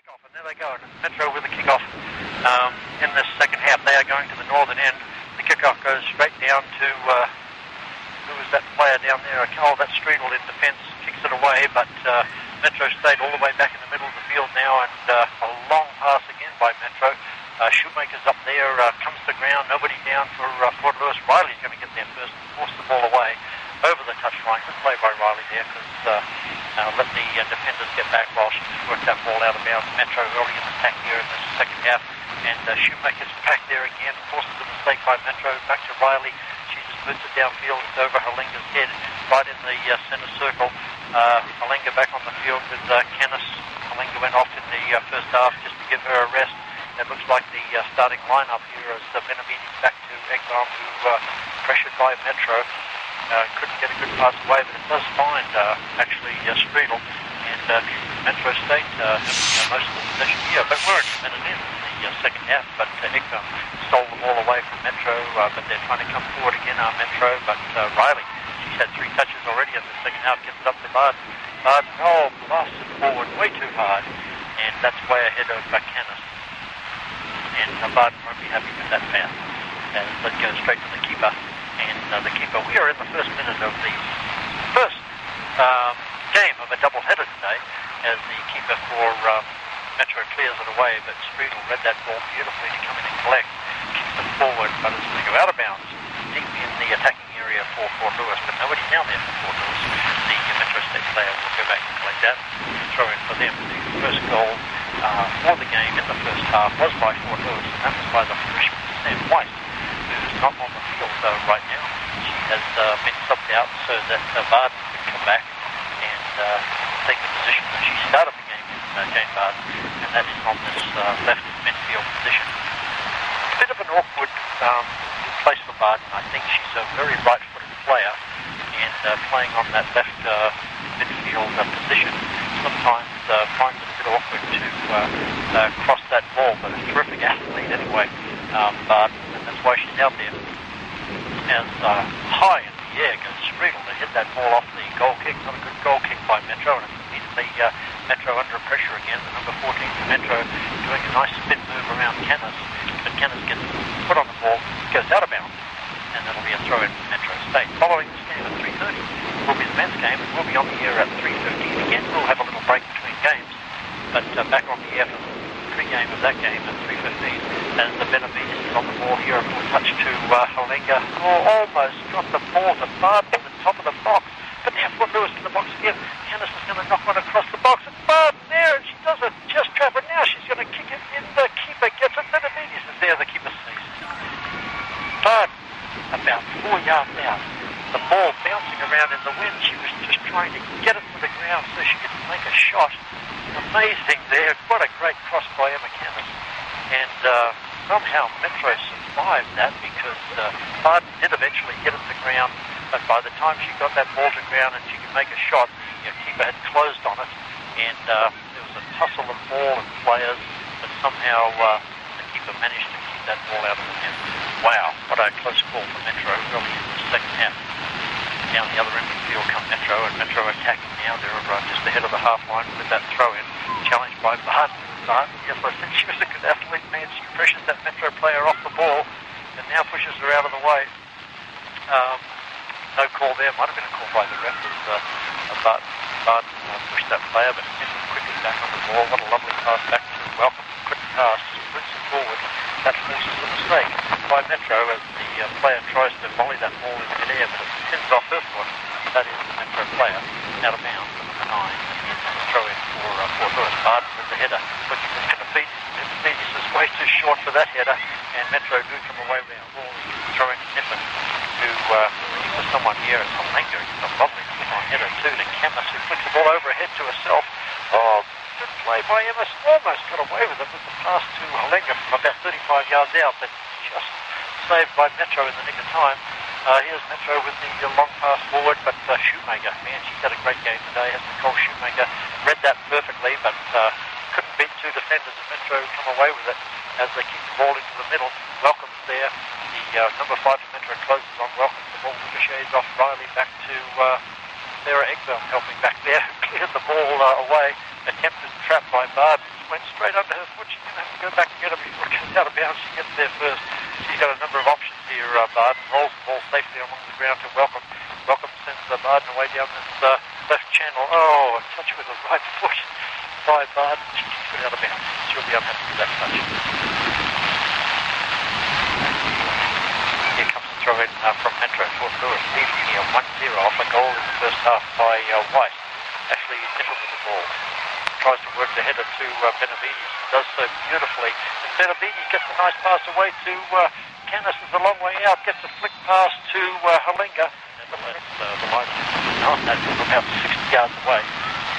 kickoff, and there they go. Metro with the kickoff in this second half. They are going to the northern end. The kickoff goes straight down to, who was that player down there? Oh, that's Streetle in defence, kicks it away, but Metro stayed all the way back in the middle of the field now, and a long pass again by Metro. Shoemaker's up there, comes to ground, nobody down for Fort Lewis. Riley's going to get there first and force the ball away over the touchline. Good play by Riley there, because let the defenders get back while she just worked that ball out of bounds. Metro early in the attack here in the second half, and Shoemaker's back there again, forces a mistake by Metro, back to Riley. She just moves it downfield, it's over Halenga's head, right in the centre circle. Halenga back on the field with Canis. Halenga went off in the first half just to give her a rest. It looks like the starting lineup here is Benavides back to Egbaum, who pressured by Metro. Couldn't get a good pass away, but it does find actually Streetle, and Metro State having most of the possession here. But we're a minute in the second half, but Egbaum stole the ball away from Metro, but they're trying to come forward again, Metro, but Riley, she's had 3 touches already in the second half, gets it up to Barden. Barden, blasted forward way too hard, and that's way ahead of Canis. And Barden won't be happy with that pass, as it goes straight to the keeper. And the keeper, we are in the first minute of the first game of a double-header today, as the keeper for Metro clears it away, but Streetle read that ball beautifully to come in and collect, kicks it forward, but it's going to go out of bounds, deep in the attacking area for Fort Lewis, but nobody down there for Fort Lewis. The Metro State players will go back and collect that, throw in for them. The first goal for the game in the first half was by Fort Lewis, and that was by the freshman Sam White, who's not on the field right now. She has been subbed out so that Barden could come back and take the position that she started the game in, Jane Barden, and that is on this left midfield position. A bit of an awkward place for Barden. I think she's a very right-footed player, and playing on that left midfield position sometimes finds it a bit awkward to cross that ball, but a terrific athlete anyway, Barden, and that's why she's out there. As high in the air goes Streetle to hit that ball off the goal kick. Not a good goal kick by Metro, and it's immediately Metro under pressure again. The number 14 for Metro doing a nice spin move around Canis, but Canis gets put on the ball, goes out of bounds, and that'll be a throw in for Metro State. Following this game at 3:30 will be the men's game, and we'll be on the air at 3:15 again. We'll have a little break between games, but back on the air for the pre-game of that game at 3:15, as the Benavides is on the ball here, a full touch to Halenga. Almost got the ball to Barden at the top of the box, but now Fort Lewis in the box again. Canis is going to knock one across the box, and Barden there, and she does a just trap, and now she's going to kick it in. The keeper gets it. Benavides is there. The keeper sneezes. Barden about 4 yards out. The ball bouncing around in the wind. She was just trying to get it to the ground so she could make a shot. Amazing there. What a great cross by Emma Canis. And somehow Metro survived that, because Barden did eventually get it to ground, but by the time she got that ball to ground and she could make a shot, the keeper had closed on it, and there was a tussle of ball and players, but somehow the keeper managed to keep that ball out of the net. Wow, what a close call for Metro early in the second half. Down the other end of the field come Metro, and Metro attacking now. They're just ahead of the half line with that throw in, challenged by Barden. Barden, yes, I said she was a good athlete, man. She pressures that Metro player off the ball and now pushes her out of the way. No call there. Might have been a call by the ref as Barden pushed that player, but Metro quickly back on the ball. What a lovely pass back to Welcome. Quick pass, sprints it forward. That forces the mistake by Metro as the player tries to volley that ball in midair, but it pins off her foot. That is the Metro player out of bounds at number 9, and the throw in for Fort Lewis. Barden with the header, looking for Benavides. Benavides is way too short for that header, and Metro do come away with a ball. Throw in Niffen to keep for someone here. It's Halenga. It's a lovely slip-on header too to Canis, who flicks the ball over ahead to herself. Oh, good play by Emma. Almost got away with it with the pass to Halenga from about 35 yards out, but just saved by Metro in the nick of time. Here's Metro with the long pass forward, but Shoemaker, man, she's had a great game today. Has Nicole Shoemaker read that perfectly, but couldn't beat 2 defenders, and Metro come away with it as they kick the ball into the middle. Welcome's there. The number 5 for Metro closes on Welcome. The ball ricochets off Riley back to Sarah Egbaum, helping back there, cleared the ball away. Attempted trap by Barden, went straight under her foot. She's going to have to go back and get her before it goes out of bounds. She gets there first. She's got a number of options here. Barden rolls the ball safely along the ground to Welcome. Welcome sends Barden away down this left channel. Oh, a touch with the right foot by Barden. She kicks it out of bounds. She'll be unhappy with that touch. Here comes the throw in from Metro. Fort Lewis leading here 1-0 off a goal in the first half by White. Actually different with the ball. Tries to work the header to Benavides. Does so beautifully. And Benavides gets a nice pass away to Canis is a long way out. Gets a flick pass to Halinga. Nevertheless, the line is on that from about 60 yards away.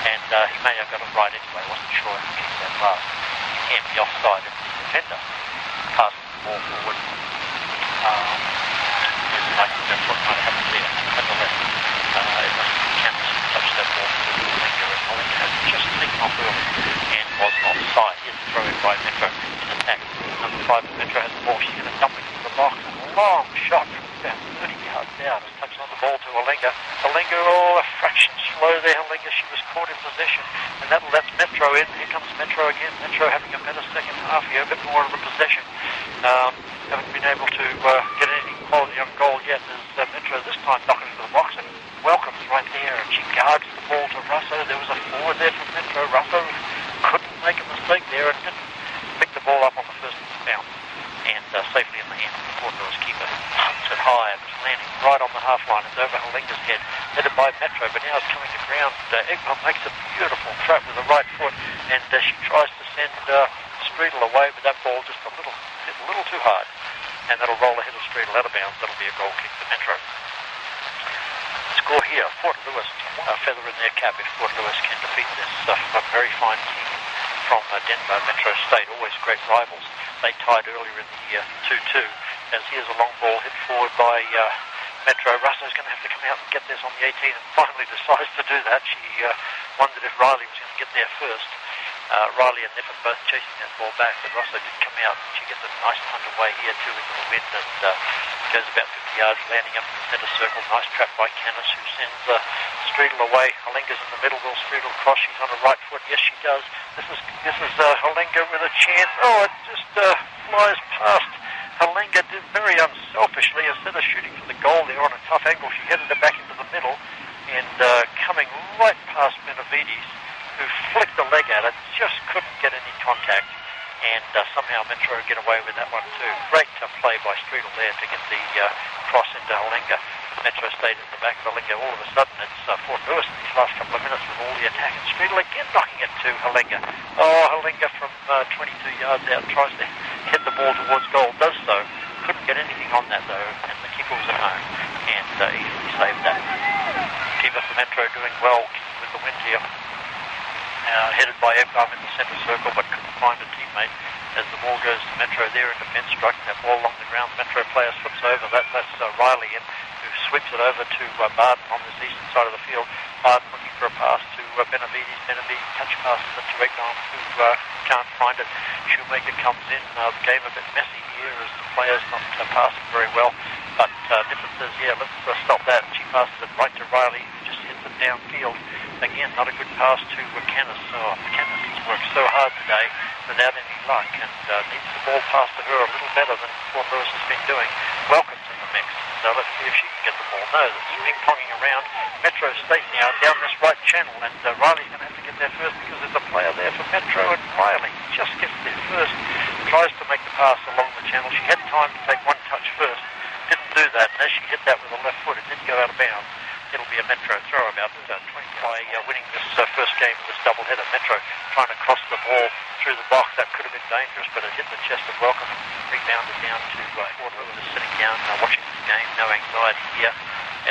And he may have got it right anyway. Wasn't sure if he kicked that pass. He can't be offside if the defender passes the ball forward. I think that's what might have happened there. Nonetheless, it must be Canis who touched that ball to Halinga, and Halinga has just taken off early and was offside. Here's the throw in by Metro in attack. Number 5 of Metro has the ball. She's going to dump it into the box. A long shot from about 30 yards out. Just touches on the ball to Halinga. Halinga, a fraction slow there. Halinga, she was caught in possession, and that lets Metro in. Here comes Metro again. Metro having a better second half here, a bit more of a possession. Haven't been able to get anything quality on goal yet as Metro this time knocking into the box, and Welcome's right there, and she guards the ball to Russo. There was a forward there from Metro. Russo couldn't make a mistake there and didn't pick the ball up on the first bounce, and safely in the hands of the Fort Lewis keeper. Pumps it high, and it's landing right on the half line. It's over Halinga's head, headed by Metro, but now it's coming to ground. Egmont makes a beautiful trap with the right foot, and she tries to send Streetel away, but that ball just hit a little too hard, and that'll roll ahead of Streetel out of bounds. That'll be a goal kick to Metro. Score here, Fort Lewis, a feather in their cap if Fort Lewis can defeat this very fine team from Denver. Metro State, always great rivals. They tied earlier in the year 2-2, as here's a long ball hit forward by Metro. Russo's going to have to come out and get this on the 18, and finally decides to do that. She wondered if Riley was going to get there first. Riley and Niffen both chasing that ball back, but Russo did come out. She gets a nice punt away here too into the wind, and goes about 50 yards, landing up in the centre circle. Nice trap by Canis, who sends Streetel away. Halinga's in the middle. Will Streetel cross? She's on her right foot. Yes, she does. This is Halinga with a chance. Oh, it just flies past. Halinga did very unselfishly. Instead of shooting for the goal there on a tough angle, she headed it back into the middle, and coming right past Benavides, who flicked the leg at it, just couldn't get any contact, and somehow Metro get away with that one too. Great play by Streetel there to get the cross into Halinga. Metro stayed at the back of Halinga. All of a sudden it's Fort Lewis in these last couple of minutes with all the attack, and Streetel again knocking it to Halinga. Oh, Halinga from 22 yards out tries to hit the ball towards goal, does so. Couldn't get anything on that though, and the keeper was at home, and easily saved that. Keeper for Metro doing well with the wind here. Headed by Ebgam in the centre circle, but couldn't find a teammate as the ball goes to Metro there in defence, striking that ball along the ground. The Metro player slips over. That's Riley in, who sweeps it over to Barden on this eastern side of the field. Barden looking for a pass to Benavides. Benavides touch passes it to Ebgam, who can't find it. Shoemaker comes in. The game a bit messy here as the player's not passing very well, but Niffen says, yeah, let's stop that. She passes it right to Riley, who just hits it downfield. Again, not a good pass to Canis. Canis has worked so hard today without any luck, and needs the ball passed to her a little better than Fort Lewis has been doing. Welcome's in the mix, so let's see if she can get the ball. No, it's ping-ponging around. Metro State now down this right channel, and Riley's going to have to get there first because there's a player there for Metro, and Riley just gets there first. Tries to make the pass along the channel. She had time to take one touch first. Didn't do that, and as she hit that with the left foot, it did go out of bounds. It'll be a Metro throw about 20 by winning this first game of this doubleheader. Metro trying to cross the ball through the box. That could have been dangerous, but it hit the chest of Welcome and rebounded down to Fort Lewis, sitting down watching this game. No anxiety here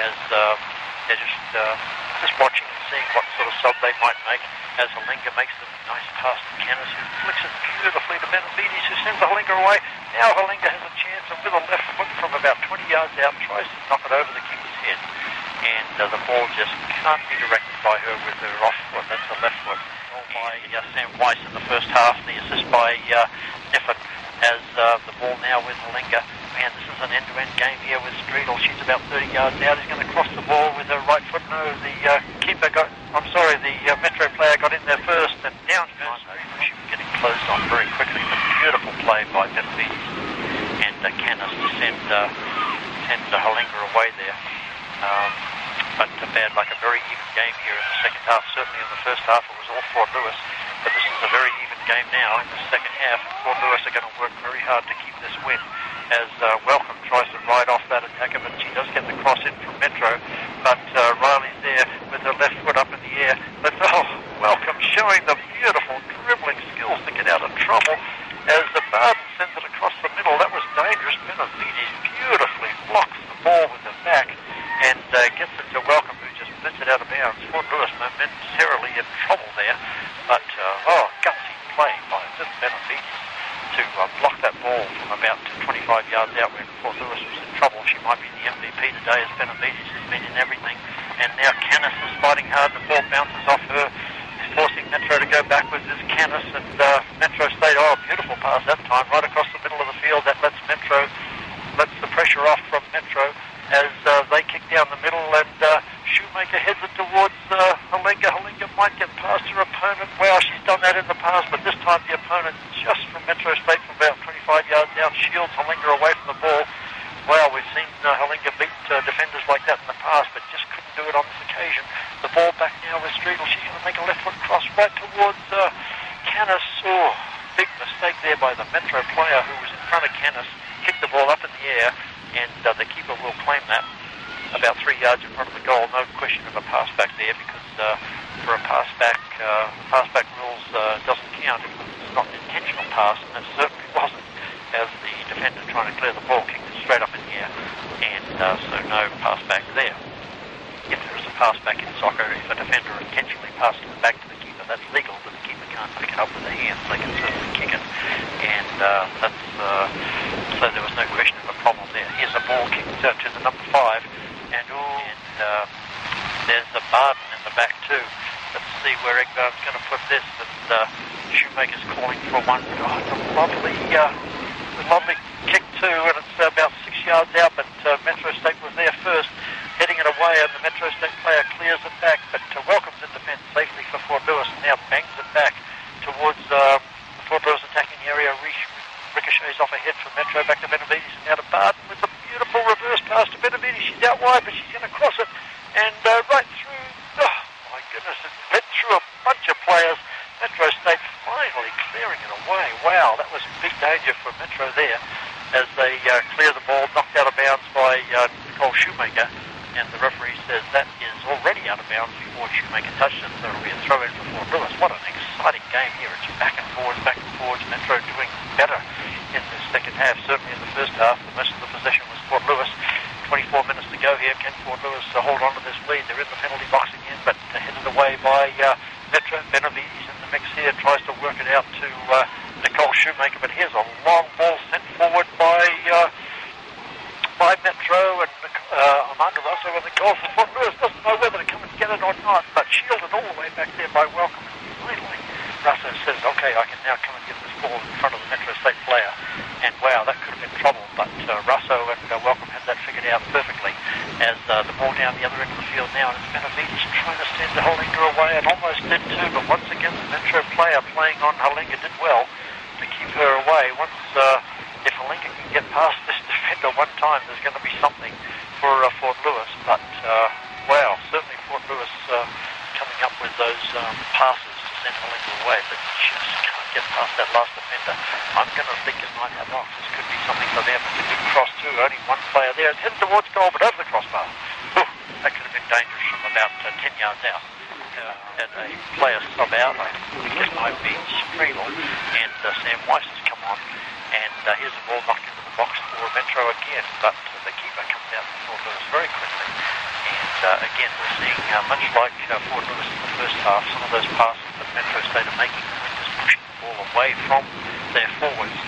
as they're just watching and seeing what sort of sub they might make as Halinga makes a nice pass to Canis, who flicks it beautifully to Benavides, who sends Halinga away. Now Halinga has a chance, and with a left foot from about 20 yards out tries to knock it over the keeper's head. And the ball just can't be directed by her with her off foot. That's the left foot. By Sam Weiss in the first half. The assist by Niffen as the ball now with Halinga. Man, this is an end-to-end game here with Streetel. She's about 30 yards out. He's going to cross the ball with her right foot. No, the Metro player got in there first, and down goes Streetel. She was getting closed on very quickly. But beautiful play by Benavides and Canis to send Halinga away there. But bad luck, a very even game here in the second half. Certainly in the first half it was all Fort Lewis, but this is a very even game now in the second half. Fort Lewis are going to work very hard to keep this win as Welcome tries to ride off that attacker, but she does get the cross in from Metro, but Riley's there with her left foot up in the air. But Welcome showing the beautiful dribbling skills to get out of trouble as the Barden sends it across the middle. That was dangerous. Benavides beautifully blocks the ball with her back and gets it to Welcome, who just blitz it out of bounds. Fort Lewis momentarily in trouble there, but gutsy play by Benavides to block that ball from about 25 yards out when Fort Lewis was in trouble. She might be the MVP today as Benavides has been in everything. And now Canis is fighting hard. The ball bounces off her, forcing Metro to go backwards. Is Canis, and Metro State, beautiful pass that time, right across the middle of the field. That lets the pressure off from Metro as they kick down the middle, and Shoemaker heads it towards Halinga. Halinga might get past her opponent. Wow, she's done that in the past, but this time the opponent, just from Metro State from about 25 yards out, shields Halinga away from the ball. Wow, we've seen Halinga beat defenders like that in the past, but just couldn't do it on this occasion. The ball back now with Streetel. She's going to make a left foot cross right towards Canis. Big mistake there by the Metro player who was in front of Canis. Kicked the ball up in the air, and the keeper will claim that about 3 yards in front of the goal. No question of a pass back there, because for a pass back, pass back rules doesn't count if it's not an intentional pass, and it certainly wasn't, as the defender trying to clear the ball kicked it straight up in the air, and so no pass back there. If there is a pass back in soccer, if a defender intentionally passes it back to the keeper, that's legal, but the keeper can't pick it up with their hands. They can certainly kick it, and so there was no question of a problem there. Here's a ball kicked to the number 5, and there's the Barden in the back too. Let's see where Egbard's going to put this, and Shoemaker's calling for one. It's a lovely kick too, and it's about 6 yards out, but Metro State was there first, heading it away, and the Metro State player clears it back, but Welcome's in defence safely for Fort Lewis, and now bangs it back towards the Fort Lewis attacking area. Ricochets off ahead from Metro, back to Benavides, and now to Barden with a beautiful reverse pass to Benavides. She's out wide, but she's going to cross it, and right through, my goodness, it went through a bunch of players. Metro State finally clearing it away. Wow, that was big danger for Metro there, as they clear the ball, knocked out of bounds by Nicole Shoemaker, and the referee says that is already out of bounds before Shoemaker touched it, so it'll be a throw in for Fort Lewis. What an exciting game here. It's back and forwards, Metro doing better in the second half. Certainly in the first half, the most of the possession was Fort Lewis. 24 minutes to go here. Can Fort Lewis hold on to this lead? They're in the penalty box again, but headed away by Metro. Benavides in the mix here, tries to work it out to Nicole Shoemaker, but here's a long ball sent forward by Metro, and Amanda Russo with the goal for Fort Lewis. Doesn't know whether to come and get it or not, but shielded all the way back there by Welcome. Finally, Russo says, okay, I can now come and get this ball in front of the Metro State player, and wow, that could have been trouble, but Russo and Welcome had that figured out perfectly, as the ball down the other end of the field now, and it's Benavides trying to send Halinga away, and almost did too, but once again the Metro player playing on Halinga did well to keep her away. Once if Halinga can get past this defender one time, there's going to be something for Fort Lewis, but wow, certainly Fort Lewis coming up with those passes to send Halinga away, but just can't get past that last defender. I'm going to think it might have off. This could be something for them. It's a good cross too, only one player there. It's headed towards goal, but over the crossbar. That could have been dangerous from about 10 yards out. And a player sub out, I think it might be Streetel, and Sam Weiss has come on, and here's the ball knocked into the box for Metro again, but the keeper comes out for Fort Lewis very quickly, and again we're seeing much like Fort Lewis in the first half, some of those passes that Metro State are making, the wind is pushing the ball away from their forwards,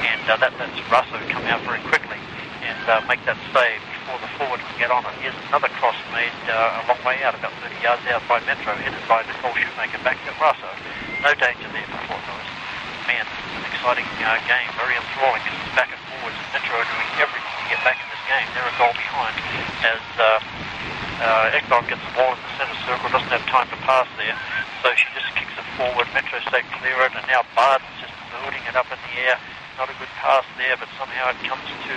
and that lets Russo come out very quickly and make that save before the forward can get on it. Here's another cross made a long way out, about 30 yards out by Metro, headed by Nicole Shoemaker back to Russo. No danger there for Fort Lewis. Man, this is an exciting game, very enthralling. This is back and forwards. Metro are doing everything to get back in this game. They're a goal behind as Ekbom gets the ball in the centre circle, doesn't have time to pass there, so she just kicks it forward. Metro State clear it, and now Barden's just hooting it up in the air. Not a good pass there, but somehow it comes to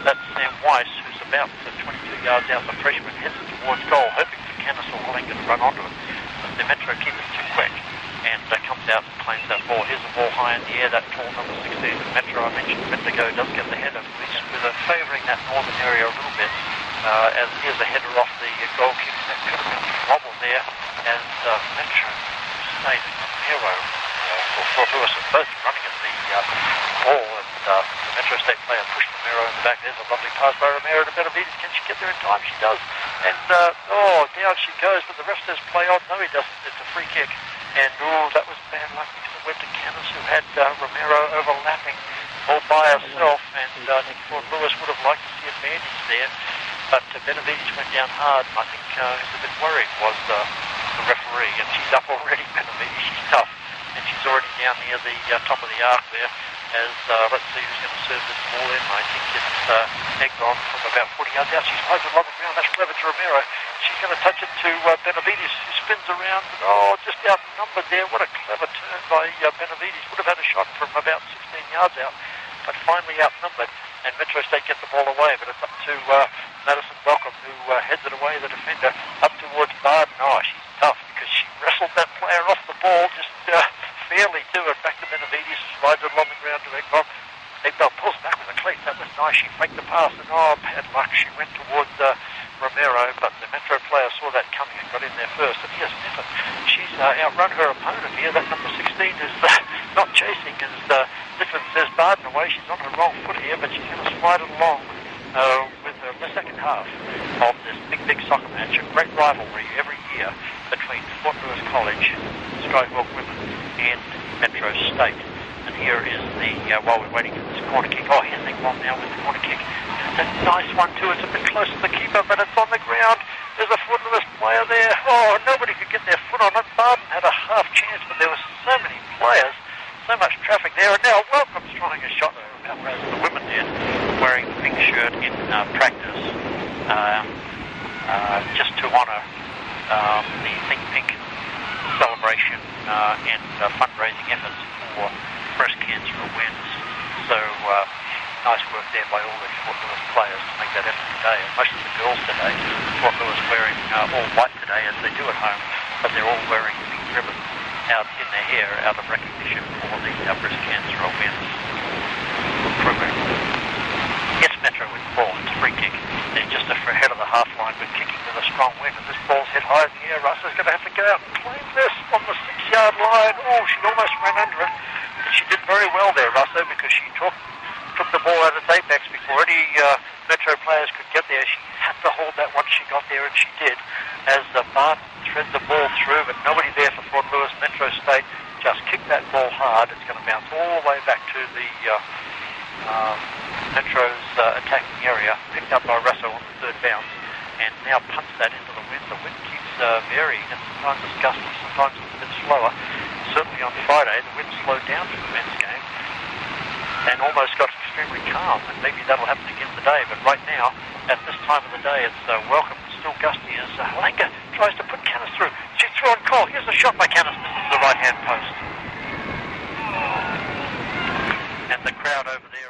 that Sam Weiss, who's about 22 yards out, the freshman, heads it towards goal, hoping for Canis or Hollinger to run onto it. But the Metro keeper's too quick and comes out and claims that ball. Here's the ball high in the air, that tall number 16 of Metro. I mentioned a minute ago, does get the header, with favouring that northern area a little bit. As here's a header off the goal kick. That could have been a wobble there as Metro State Hero or Fort Lewis are both running at the ball, and the Metro State player pushed Romero in the back. There's a lovely pass by Romero to Benavides. Can she get there in time? She does. And down she goes, but the ref says play on. No, he doesn't. It's a free kick. And that was bad luck because it went to Canis, who had Romero overlapping all by herself. And I think Fort Lewis would have liked to see a bandage there. But Benavides went down hard, and I think he was a bit worried, was the referee. And she's up already, Benavides. She's tough. And she's already down near the top of the arc there. As let's see who's going to serve this ball in. I think it's egged on from about 40 yards out. She's right along the ground. That's clever to Romero. She's going to touch it to Benavides, who spins around. But, just outnumbered there. What a clever turn by Benavides. Would have had a shot from about 16 yards out, but finally outnumbered. And Metro State get the ball away, but it's up to Madison Welcome, who heads it away, the defender, up towards Barden. She's tough because she wrestled that player off the ball just fairly to it. Back to Benavides, slides it along the ground to Eggbell. Eggbell pulls back with a cleat. That was nice. She faked the pass, and bad luck. She went towards Romero, but the Metro player saw that coming and got in there first. And here's Niffen. She's outrun her opponent here. That number 16 is not chasing, as Niffen says Barden away. She's on her wrong foot here, but she's going to slide it along with the second half of this big soccer match. A great rivalry every year between Fort Lewis College, Skyhawk women, and Metro State. And here is while we're waiting for this corner kick. Here's Eggball now with the corner kick. It's a nice one too. It's a bit close to the keeper, but it's on the ground. There's a Fort Lewis player there. Nobody could get their foot on it. Barden had a half chance, but there were so many players, so much traffic there. And now Welcome's trying a shot as the women did, wearing the pink shirt in practice, just to honour the Think Pink celebration and fundraising efforts for breast cancer awareness. So nice work there by all the Fort Lewis players to make that effort today. And most of the girls today, Fort Lewis wearing all white today, as they do at home, but they're all wearing pink ribbons out in their hair out of recognition for the breast cancer awareness program. Gets Metro with the ball. It's a free kick. They're just ahead of the half line, but kicking with a strong wind, and this ball's hit high in the air. Russell's going to have to go out and claim this on the 6-yard line. She almost ran under it. But she did very well there, Russo, because she took the ball out of its apex before any Metro players could get there. She had to hold that once she got there, and she did. As Barton thread the ball through, but nobody there for Fort Lewis. Metro State just kicked that ball hard. It's going to bounce all the way back to the Metro's attacking area, picked up by Russo on the third bounce, and now punts that into the wind. The wind keeps varying, and sometimes it's gusty, sometimes it's a bit slower. Certainly on Friday, the wind slowed down for the men's game and almost got extremely calm, and maybe that'll happen again today. But right now, at this time of the day, it's Welcome, still gusty, as Hollinger tries to put Canis through. She's through on call. Here's a shot by Canis. This is the right-hand post. And the crowd over there